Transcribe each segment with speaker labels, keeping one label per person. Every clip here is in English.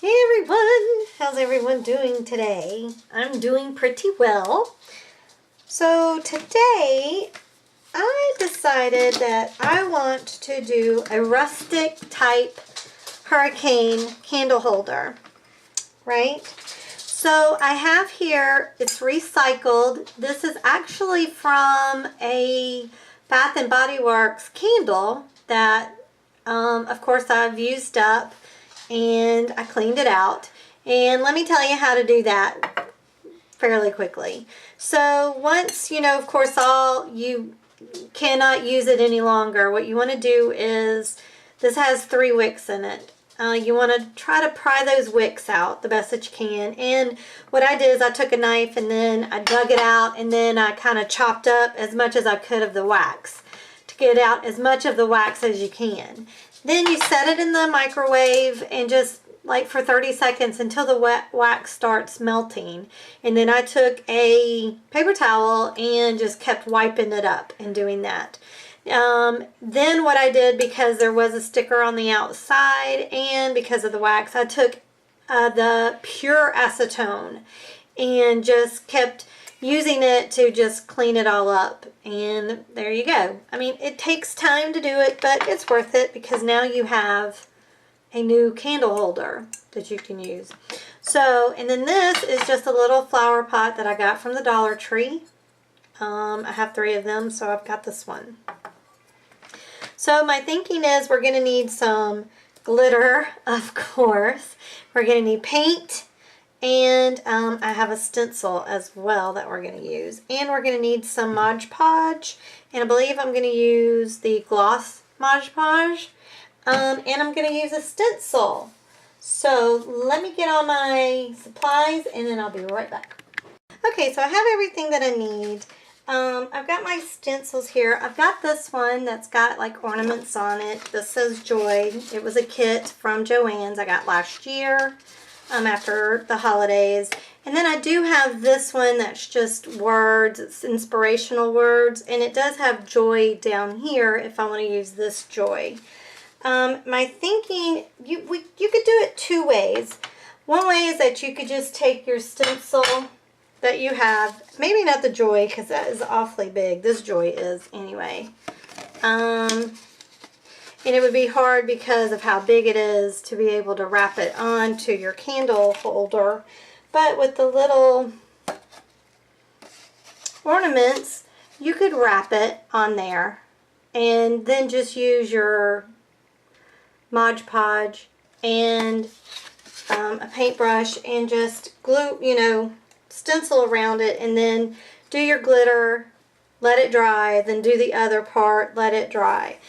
Speaker 1: Hey everyone! How's everyone doing today? I'm doing pretty well. So today I decided that I want to do a rustic type hurricane candle holder, right? So I have here, it's recycled. This is actually from a Bath and Body Works candle that of course I've used up, and I cleaned it out. And let me tell you how to do that fairly quickly. So once, of course, you cannot use it any longer, what you want to do is, this has 3 wicks in it. You want to try to pry those wicks out the best that you can. And what I did is I took a knife and then I dug it out, and then I kind of chopped up as much as I could of the wax to get out as much of the wax as you can. Then you set it in the microwave and just like for 30 seconds until the wax starts melting. And then I took a paper towel and just kept wiping it up and doing that. Then what I did, because there was a sticker on the outside and because of the wax, I took the pure acetone and just kept using it to just clean it all up, and there you go. I mean, it takes time to do it, but it's worth it because now you have a new candle holder that you can use. So, and then this is just a little flower pot that I got from the Dollar Tree. I have 3 of them, so I've got this one. So my thinking is we're going to need some glitter, of course. We're going to need paint. And I have a stencil as well that we're going to use. And we're going to need some Mod Podge. And I believe I'm going to use the gloss Mod Podge. And I'm going to use a stencil. So let me get all my supplies and then I'll be right back. Okay, so I have everything that I need. I've got my stencils here. I've got this one that's got like ornaments on it. This says Joy. It was a kit from Joann's I got last year. After the holidays. And then I do have this one that's just words, it's inspirational words, and it does have joy down here if I want to use this joy. My thinking, you could do it 2 ways. One way is that you could just take your stencil that you have, maybe not the joy because that is awfully big, this joy is anyway. And it would be hard because of how big it is to be able to wrap it onto your candle holder. But with the little ornaments, you could wrap it on there and then just use your Mod Podge and a paintbrush and just glue, stencil around it, and then do your glitter, let it dry, then do the other part, let it dry.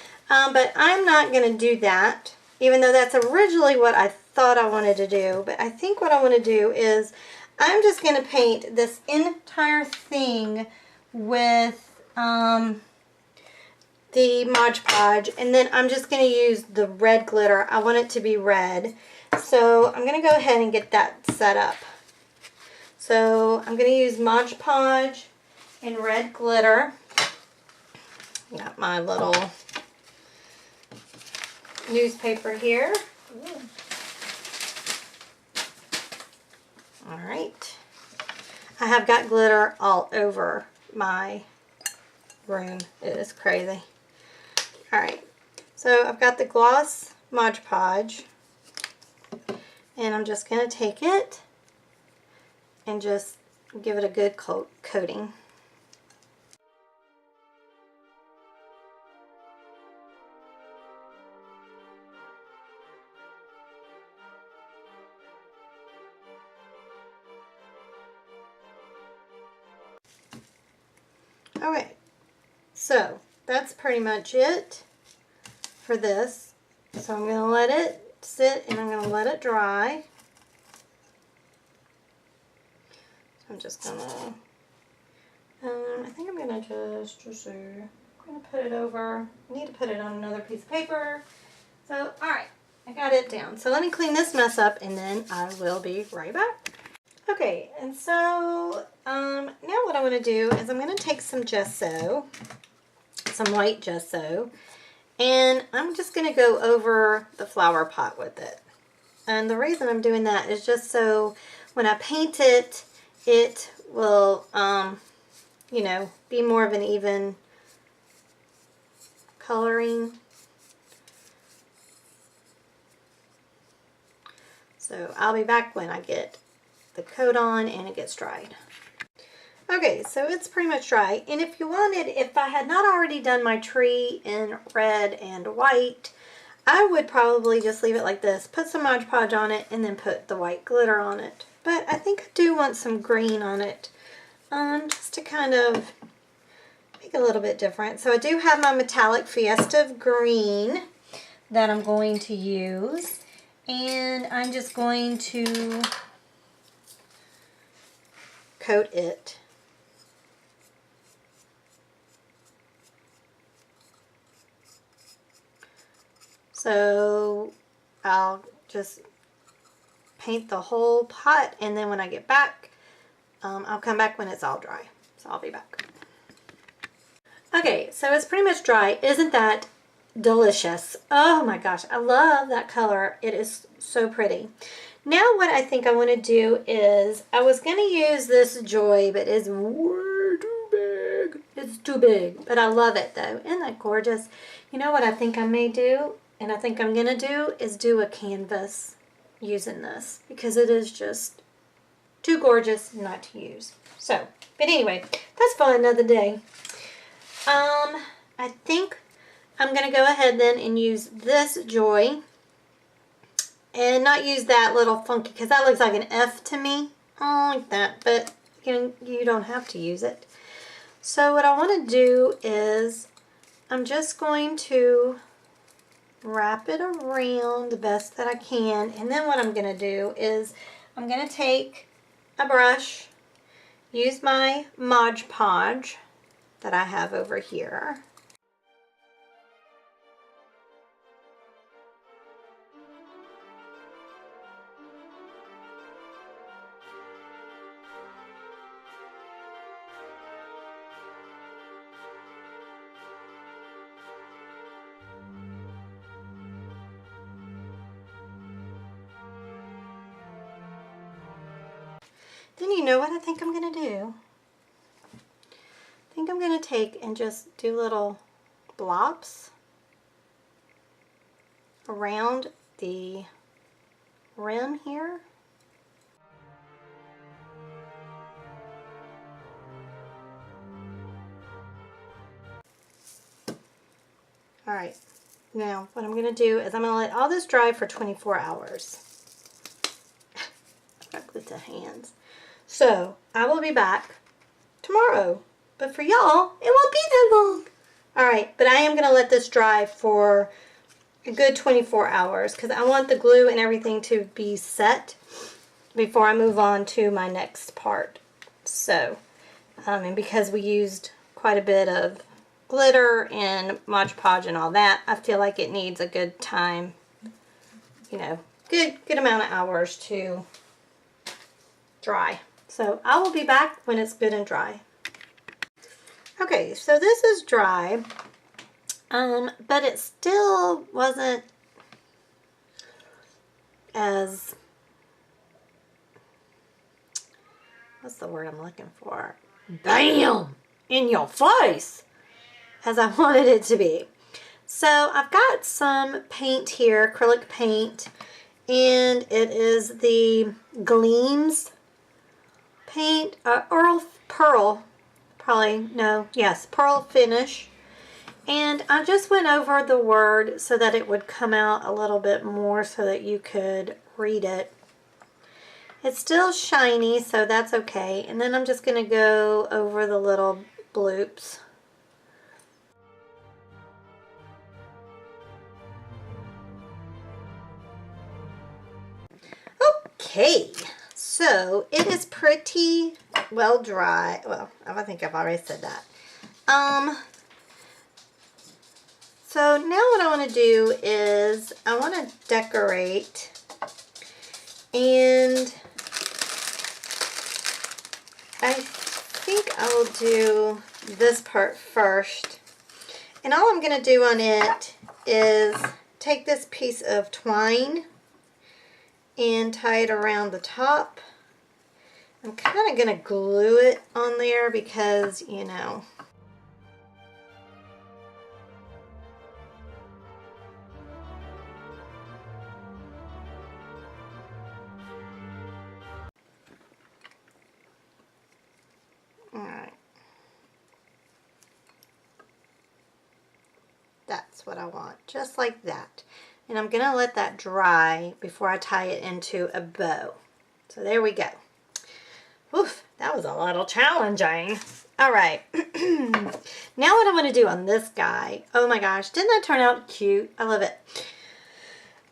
Speaker 1: But I'm not going to do that, even though that's originally what I thought I wanted to do. But I think what I want to do is I'm just going to paint this entire thing with the Mod Podge, and then I'm just going to use the red glitter. I want it to be red. So I'm going to go ahead and get that set up. So I'm going to use Mod Podge and red glitter. Got my little newspaper here. Alright. I have got glitter all over my room. It is crazy. Alright. So I've got the gloss Mod Podge. And I'm just going to take it and just give it a good coating. Okay, so that's pretty much it for this. So I'm going to let it sit and I'm going to let it dry. So I'm just going to, I think I'm going to just I'm going to put it over, I need to put it on another piece of paper. So, alright, I got it down. So let me clean this mess up and then I will be right back. Okay, and so now what I want to do is I'm going to take some gesso, some white gesso, and I'm just going to go over the flower pot with it. And the reason I'm doing that is just so when I paint it, it will, you know, be more of an even coloring. So I'll be back when I get the coat on and it gets dried. Okay, so it's pretty much dry. And if you wanted, if I had not already done my tree in red and white, I would probably just leave it like this, put some Mod Podge on it, and then put the white glitter on it. But I think I do want some green on it, just to kind of make it a little bit different. So I do have my metallic Fiesta green that I'm going to use. And I'm just going to coat it. So I'll just paint the whole pot, and then when I get back, I'll come back when it's all dry. So I'll be back. Okay, so it's pretty much dry. Isn't that delicious? Oh my gosh, I love that color. It is so pretty. Now what I think I want to do is, I was going to use this Joy, but it's way too big. It's too big, but I love it though. Isn't that gorgeous? You know what I think I may do, and I think I'm going to do, is do a canvas using this, because it is just too gorgeous not to use. So, but anyway, that's for another day. I think I'm going to go ahead then and use this Joy, and not use that little funky, because that looks like an F to me. I don't like that, but you don't have to use it. So what I want to do is, I'm just going to wrap it around the best that I can, and then what I'm going to do is, I'm going to take a brush, use my Mod Podge that I have over here. Then you know what I think I'm going to do? I think I'm going to take and just do little blobs around the rim here. Alright, now what I'm going to do is I'm going to let all this dry for 24 hours. I've got glitter hands. So, I will be back tomorrow. But for y'all, it won't be that long. Alright, but I am going to let this dry for a good 24 hours because I want the glue and everything to be set before I move on to my next part. So, and because we used quite a bit of glitter and Mod Podge and all that, I feel like it needs a good time, you know, good amount of hours to dry. So I will be back when it's good and dry. Okay, so this is dry, but it still wasn't as, what's the word I'm looking for? Bam! In your face! As I wanted it to be. So I've got some paint here, acrylic paint, and it is the Gleams paint, Pearl finish. And I just went over the word so that it would come out a little bit more so that you could read it. It's still shiny, so that's okay. And then I'm just going to go over the little bloops. Okay, so it is pretty well dry. Well, I think I've already said that. So now what I want to do is I want to decorate, and I think I'll do this part first. And all I'm going to do on it is take this piece of twine and tie it around the top. I'm kind of going to glue it on there because, you know. Alright. That's what I want, just like that. And I'm going to let that dry before I tie it into a bow. So there we go. Oof, that was a little challenging. Alright. Now what I want to do on this guy. Oh my gosh, didn't that turn out cute? I love it.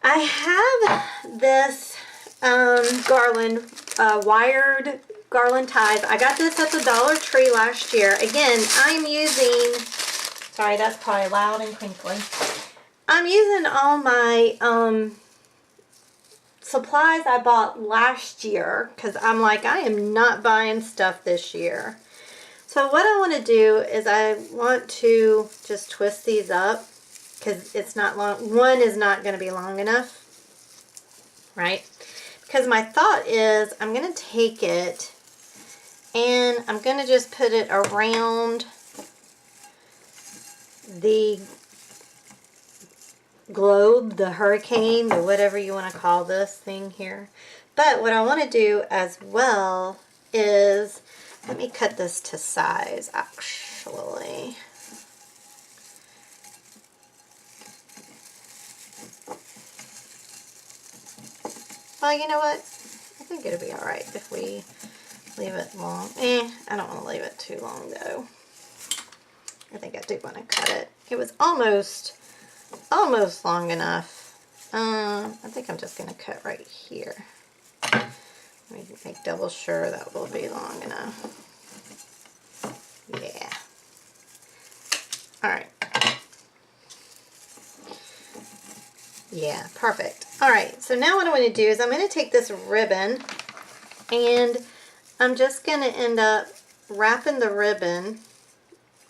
Speaker 1: I have this garland, wired garland ties. I got this at the Dollar Tree last year. Again, I'm using, sorry, that's probably loud and crinkly. I'm using all my supplies I bought last year because I'm like, I am not buying stuff this year. So what I want to do is I want to just twist these up because it's not long. One is not going to be long enough, right? Because my thought is I'm going to take it and I'm going to just put it around the globe, the hurricane, the whatever you want to call this thing here. But what I want to do as well is, let me cut this to size actually. Well, you know what? I think it'll be alright if we leave it long. I don't want to leave it too long though. I think I do want to cut it. It was almost long enough. I think I'm just going to cut right here. Let me make double sure that will be long enough. Yeah. Alright. Yeah, perfect. Alright, so now what I want to do is I'm going to take this ribbon and I'm just going to end up wrapping the ribbon.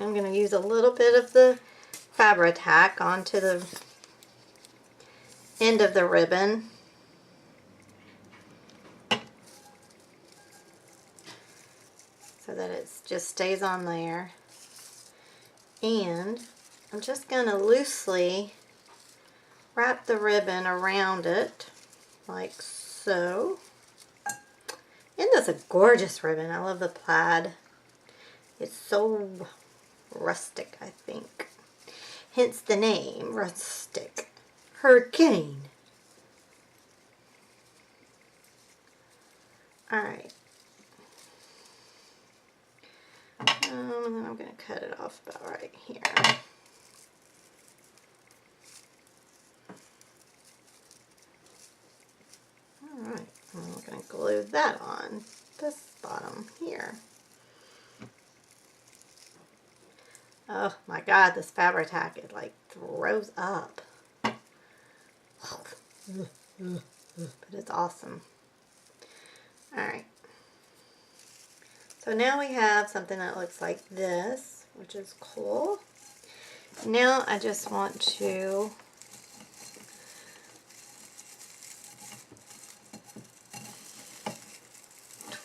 Speaker 1: I'm going to use a little bit of the Fabri-Tac onto the end of the ribbon. So that it just stays on there. And I'm just going to loosely wrap the ribbon around it like so. And that's a gorgeous ribbon. I love the plaid. It's so rustic, I think. Hence the name, Rustic. Hurricane. Alright. And then I'm going to cut it off about right here. Alright, I'm going to glue that on this bottom here. Oh my god, this Fabri-Tac, it like throws up. But it's awesome. Alright. So now we have something that looks like this, which is cool. Now I just want to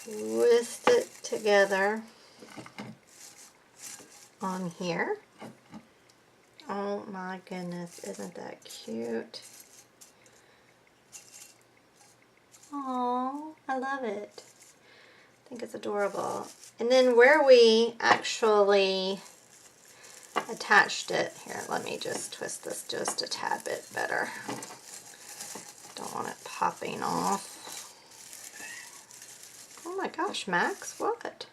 Speaker 1: twist it together on here. Oh my goodness, isn't that cute? Oh, I love it. I think it's adorable. And then where we actually attached it, here, let me just twist this just a tad bit better. Don't want it popping off. Oh my gosh, Max, what?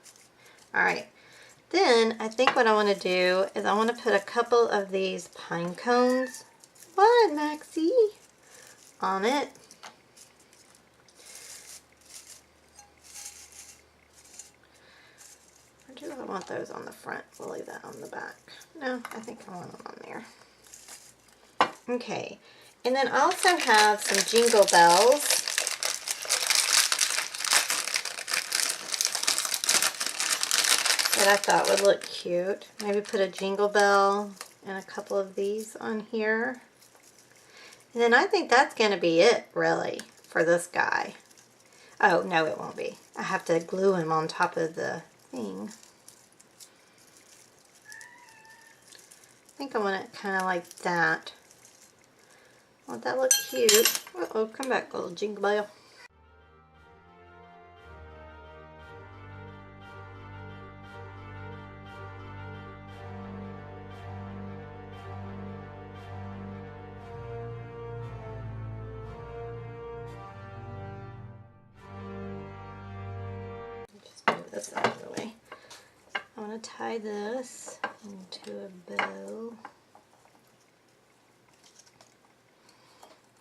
Speaker 1: Alright, then I think what I want to do is I want to put a couple of these pine cones, what, Maxie, on it. Or do I want those on the front? We'll leave that on the back. No, I think I want them on there. Okay, and then I also have some jingle bells. That I thought would look cute. Maybe put a jingle bell and a couple of these on here. And then I think that's going to be it, really, for this guy. Oh, no, it won't be. I have to glue him on top of the thing. I think I want it kind of like that. Won't that look cute? Uh-oh, come back, little jingle bell. Just move this out of the way. I want to tie this into a bow.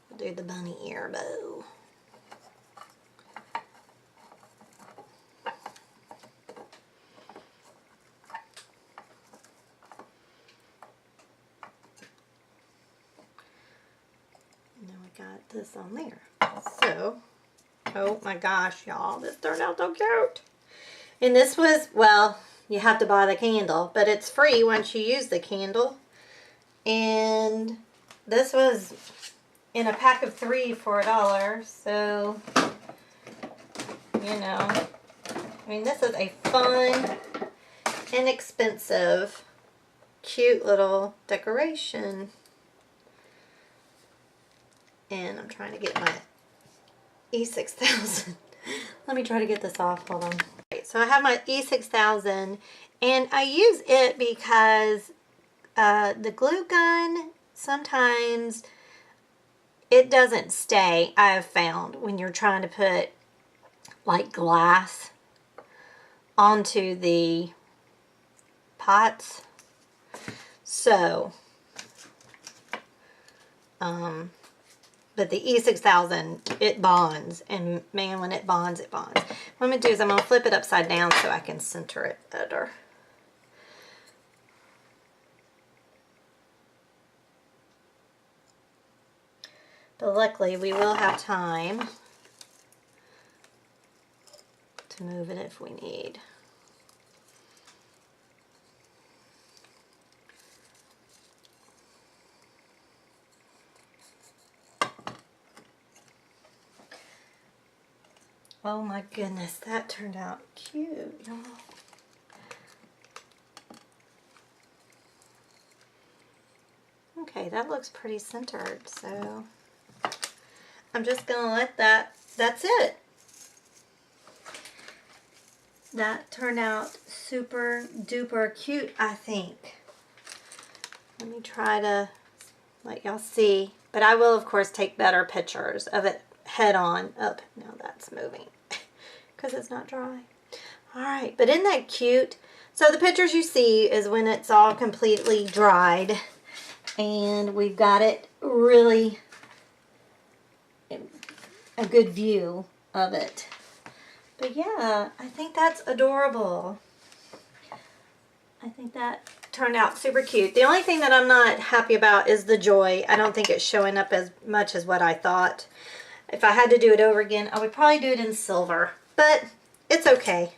Speaker 1: We'll do the bunny ear bow. Now we got this on there. So, oh my gosh, y'all, this turned out so cute. And this was, well, you have to buy the candle, but it's free once you use the candle. And this was in a pack of 3 for $1. So, you know, I mean, this is a fun, inexpensive, cute little decoration. And I'm trying to get my E6000. Let me try to get this off. Hold on. So I have my E6000, and I use it because the glue gun, sometimes it doesn't stay, I have found, when you're trying to put like glass onto the pots. So, but the E6000, it bonds, and man, when it bonds, it bonds. What I'm going to do is I'm going to flip it upside down so I can center it better. But luckily, we will have time to move it if we need. Oh my goodness, that turned out cute, y'all. Okay, that looks pretty centered, so I'm just gonna let that's it. That turned out super duper cute, I think. Let me try to let y'all see, but I will of course take better pictures of it head on up. Now that's moving because it's not dry. All right, but isn't that cute? So the pictures you see is when it's all completely dried, and we've got it really a good view of it. But yeah, I think that's adorable. I think that turned out super cute. The only thing that I'm not happy about is the joy. I don't think it's showing up as much as what I thought. If I had to do it over again, I would probably do it in silver, but it's okay.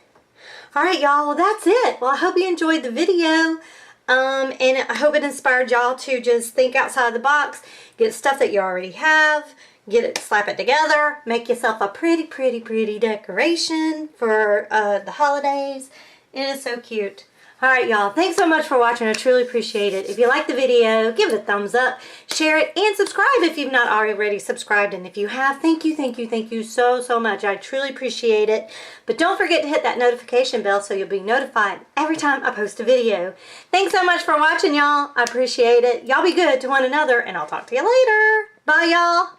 Speaker 1: All right, y'all, well, that's it. Well, I hope you enjoyed the video, and I hope it inspired y'all to just think outside the box, get stuff that you already have, slap it together, make yourself a pretty, pretty, pretty decoration for the holidays. It is so cute. Alright, y'all, thanks so much for watching. I truly appreciate it. If you like the video, give it a thumbs up, share it, and subscribe if you've not already subscribed. And if you have, thank you so, so much. I truly appreciate it. But don't forget to hit that notification bell so you'll be notified every time I post a video. Thanks so much for watching, y'all. I appreciate it. Y'all be good to one another, and I'll talk to you later. Bye, y'all.